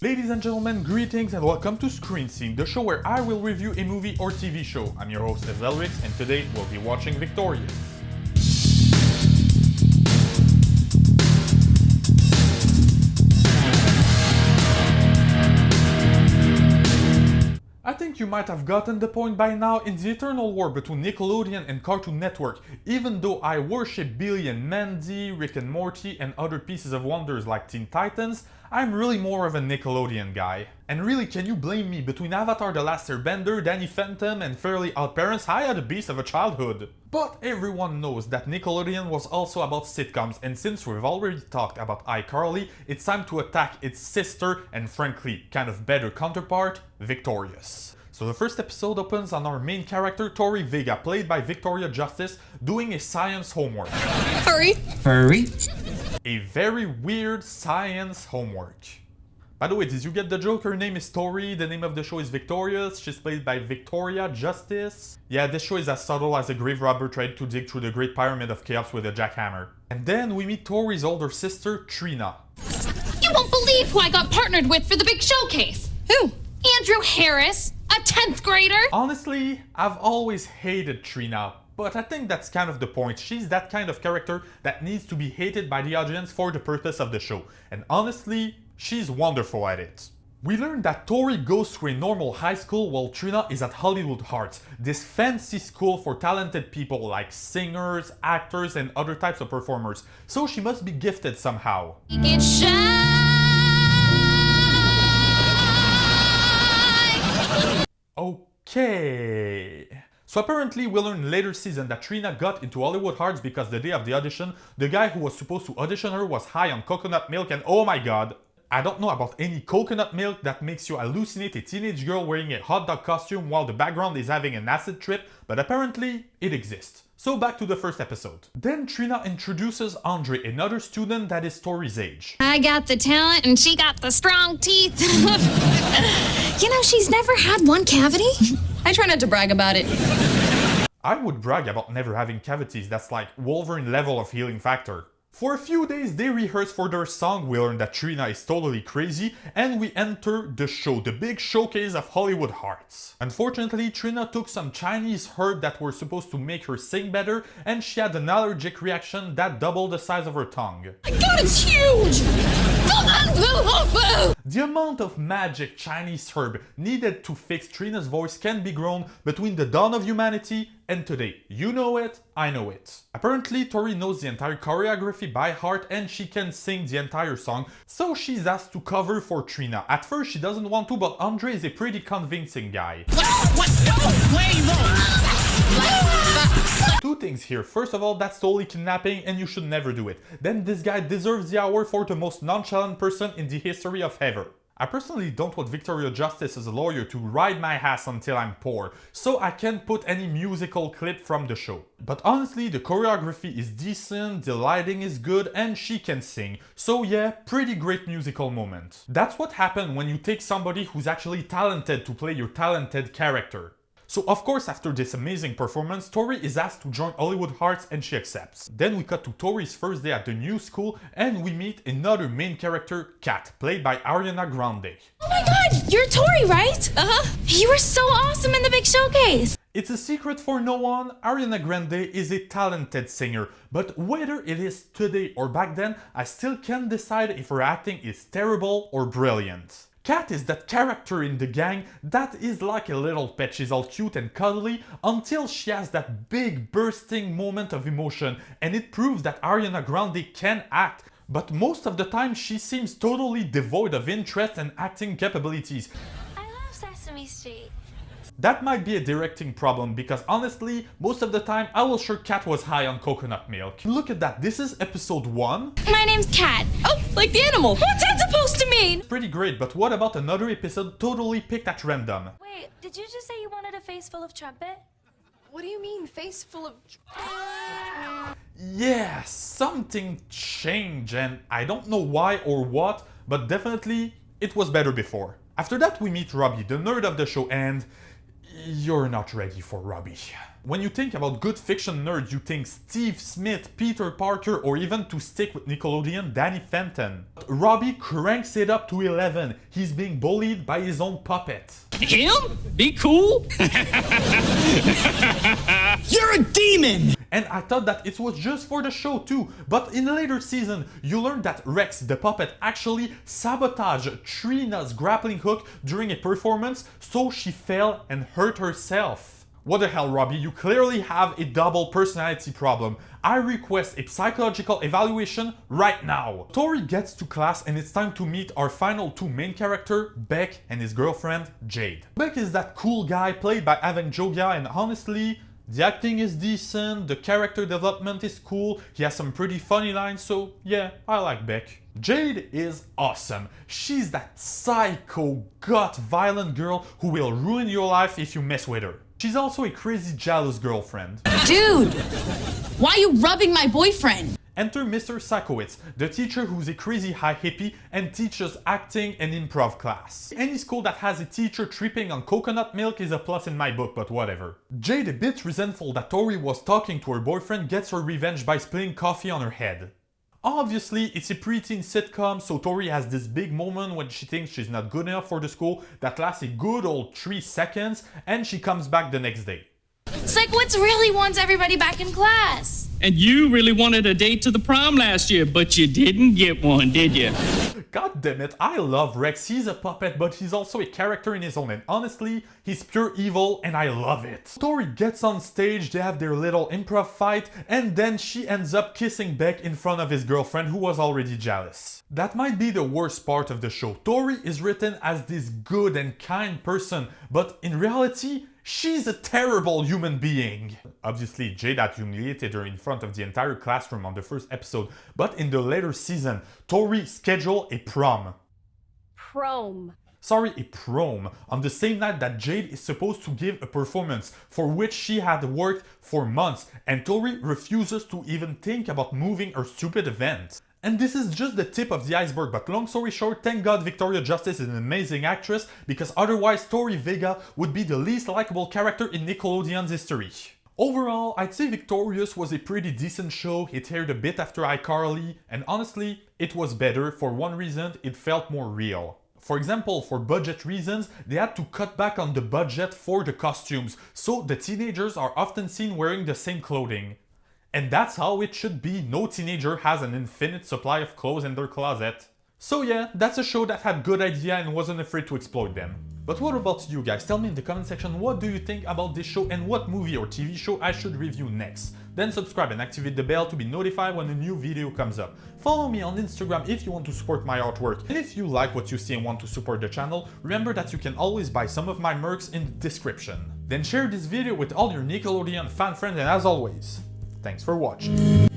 Ladies and gentlemen, greetings and welcome to Screen Scene, the show where I will review a movie or TV show. I'm your host Elrix, and today we'll be watching Victorious. I think you might have gotten the point by now. In the eternal war between Nickelodeon and Cartoon Network, even though I worship Billy and Mandy, Rick and Morty and other pieces of wonders like Teen Titans, I'm really more of a Nickelodeon guy. And really, can you blame me? Between Avatar: The Last Airbender, Danny Phantom and Fairly Odd Parents, I had a beast of a childhood. But everyone knows that Nickelodeon was also about sitcoms, and since we've already talked about iCarly, it's time to attack its sister and frankly, kind of better counterpart, Victorious. So the first episode opens on our main character, Tori Vega, played by Victoria Justice, doing a science homework. Furry. A very weird science homework. By the way, did you get the joke? Her name is Tori, the name of the show is Victorious, she's played by Victoria Justice. Yeah, this show is as subtle as a grave robber tried to dig through the Great Pyramid of Chaos with a jackhammer. And then we meet Tori's older sister, Trina. You won't believe who I got partnered with for the big showcase! Who? Andrew Harris, a 10th grader! Honestly, I've always hated Trina, but I think that's kind of the point. She's that kind of character that needs to be hated by the audience for the purpose of the show. And honestly, she's wonderful at it. We learned that Tori goes to a normal high school while Trina is at Hollywood Arts, this fancy school for talented people like singers, actors, and other types of performers. So she must be gifted somehow. It shine. Okay. So apparently we learned later season that Trina got into Hollywood Arts because the day of the audition, the guy who was supposed to audition her was high on coconut milk, and oh my god, I don't know about any coconut milk that makes you hallucinate a teenage girl wearing a hot dog costume while the background is having an acid trip, but apparently it exists. So back to the first episode. Then Trina introduces Andre, another student that is Tori's age. I got the talent and she got the strong teeth. You know, she's never had one cavity. I try not to brag about it. I would brag about never having cavities, that's like Wolverine level of healing factor. For a few days they rehearse for their song, we learn that Trina is totally crazy, and we enter the show, the big showcase of Hollywood Arts. Unfortunately, Trina took some Chinese herb that were supposed to make her sing better, and she had an allergic reaction that doubled the size of her tongue. My god, it's huge! The amount of magic Chinese herb needed to fix Trina's voice can be grown between the dawn of humanity and today. You know it, I know it. Apparently, Tori knows the entire choreography by heart and she can sing the entire song, so she's asked to cover for Trina. At first she doesn't want to, but Andre is a pretty convincing guy. Two things here. First of all, that's totally kidnapping and you should never do it. Then this guy deserves the award for the most nonchalant person in the history of ever. I personally don't want Victoria Justice as a lawyer to ride my ass until I'm poor, so I can't put any musical clip from the show. But honestly, the choreography is decent, the lighting is good, and she can sing. So yeah, pretty great musical moment. That's what happens when you take somebody who's actually talented to play your talented character. So of course, after this amazing performance, Tori is asked to join Hollywood Arts and she accepts. Then we cut to Tori's first day at the new school and we meet another main character, Kat, played by Ariana Grande. Oh my god, you're Tori, right? Uh-huh. You were so awesome in the big showcase. It's a secret for no one, Ariana Grande is a talented singer, but whether it is today or back then, I still can't decide if her acting is terrible or brilliant. Kat is that character in the gang that is like a little pet. She's all cute and cuddly until she has that big bursting moment of emotion, and it proves that Ariana Grande can act, but most of the time she seems totally devoid of interest and acting capabilities. I love Sesame Street. That might be a directing problem because honestly, most of the time I was sure Kat was high on coconut milk. Look at that, this is episode 1. My name's Kat. Oh, like the animal. What's that supposed to mean? Pretty great, but what about another episode totally picked at random? Wait, did you just say you wanted a face full of trumpet? What do you mean, face full of... Yeah, something changed and I don't know why or what, but definitely it was better before. After that we meet Robbie, the nerd of the show, and you're not ready for Robbie. When you think about good fiction nerds, you think Steve Smith, Peter Parker, or even to stick with Nickelodeon, Danny Fenton. But Robbie cranks it up to 11. He's being bullied by his own puppet. Him? Be cool? You're a demon! And I thought that it was just for the show too, but in a later season, you learn that Rex the puppet actually sabotaged Trina's grappling hook during a performance, so she fell and hurt herself. What the hell, Robbie? You clearly have a double personality problem. I request a psychological evaluation right now. Tori gets to class and it's time to meet our final two main characters, Beck and his girlfriend, Jade. Beck is that cool guy played by Evan Jogia, and honestly, the acting is decent, the character development is cool, he has some pretty funny lines, so yeah, I like Beck. Jade is awesome. She's that psycho, gut-violent girl who will ruin your life if you mess with her. She's also a crazy jealous girlfriend. Dude, why are you rubbing my boyfriend? Enter Mr. Sakowitz, the teacher who's a crazy high hippie and teaches acting and improv class. Any school that has a teacher tripping on coconut milk is a plus in my book, but whatever. Jade, a bit resentful that Tori was talking to her boyfriend, gets her revenge by spilling coffee on her head. Obviously, it's a preteen sitcom, so Tori has this big moment when she thinks she's not good enough for the school that lasts a good old 3 seconds, and she comes back the next day. Sakowitz really wants everybody back in class. And you really wanted a date to the prom last year, but you didn't get one, did you? God damn it, I love Rex. He's a puppet, but he's also a character in his own, and honestly, he's pure evil and I love it. Tori gets on stage, they have their little improv fight, and then she ends up kissing Beck in front of his girlfriend who was already jealous. That might be the worst part of the show. Tori is written as this good and kind person, but in reality, she's a terrible human being. Obviously, Jade had humiliated her in front of the entire classroom on the first episode, but in the later season, Tori scheduled a prom. Prom. A prom, on the same night that Jade is supposed to give a performance for which she had worked for months, and Tori refuses to even think about moving her stupid event. And this is just the tip of the iceberg, but long story short, thank God Victoria Justice is an amazing actress, because otherwise Tori Vega would be the least likable character in Nickelodeon's history. Overall, I'd say Victorious was a pretty decent show. It aired a bit after iCarly, and honestly, it was better. For one reason, it felt more real. For example, for budget reasons, they had to cut back on the budget for the costumes, so the teenagers are often seen wearing the same clothing. And that's how it should be. No teenager has an infinite supply of clothes in their closet. So yeah, that's a show that had good idea and wasn't afraid to exploit them. But what about you guys? Tell me in the comment section what do you think about this show and what movie or TV show I should review next. Then subscribe and activate the bell to be notified when a new video comes up. Follow me on Instagram if you want to support my artwork. And if you like what you see and want to support the channel, remember that you can always buy some of my mercs in the description. Then share this video with all your Nickelodeon fan friends, and as always, thanks for watching.